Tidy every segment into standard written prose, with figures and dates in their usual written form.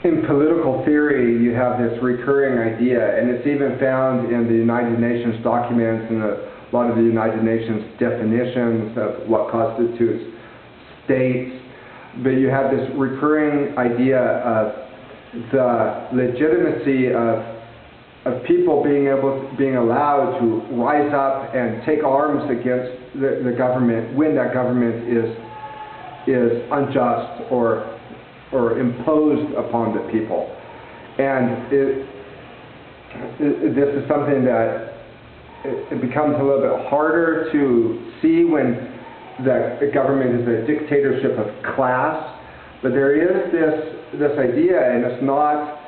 in political theory, you have this recurring idea, and it's even found in the United Nations documents and a lot of the United Nations definitions of what constitutes states. But you have this recurring idea of the legitimacy of people being allowed to rise up and take arms against the government when that government is unjust or imposed upon the people. And this is something that it becomes a little bit harder to see when the government is a dictatorship of class. But there is this idea, and it's not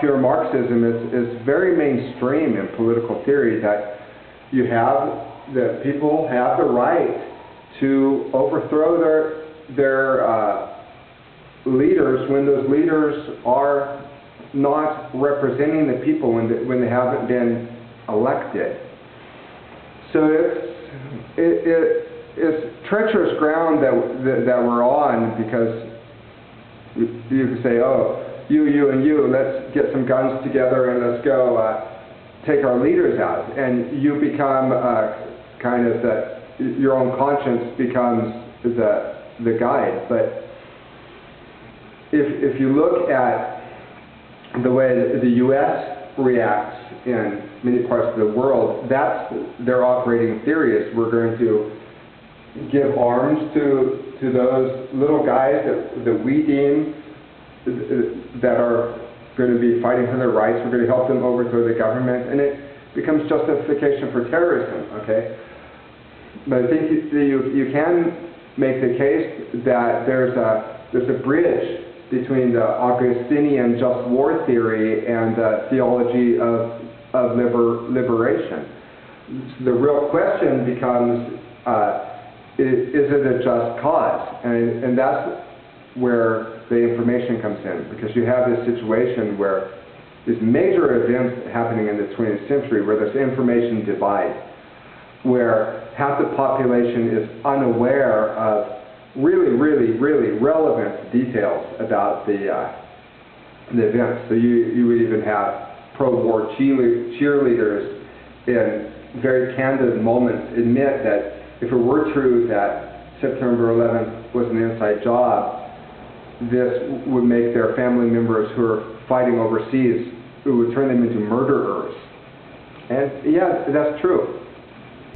pure Marxism, it's very mainstream in political theory, that that people have the right to overthrow their leaders when those leaders are not representing the people, when they haven't been elected. So it's treacherous ground that we're on, because you can say, oh, you and you, let's get some guns together and let's go take our leaders out, and you become kind of your own conscience becomes the guide. But if you look at the way the U.S. reacts in many parts of the world, that's their operating theory, is we're going to give arms to those little guys that we deem that are going to be fighting for their rights. We're going to help them overthrow the government, and it becomes justification for terrorism. Okay, but I think you can make the case that there's a bridge between the Augustinian just war theory and the theology of liberation. So the real question becomes, is it a just cause? And that's where the information comes in, because you have this situation where there's major events happening in the 20th century where there's information divide, where half the population is unaware of really relevant details about the events. So you would even have pro-war cheerleaders in very candid moments admit that if it were true that September 11th was an inside job, this would make their family members who are fighting overseas, it would turn them into murderers. And yeah, that's true.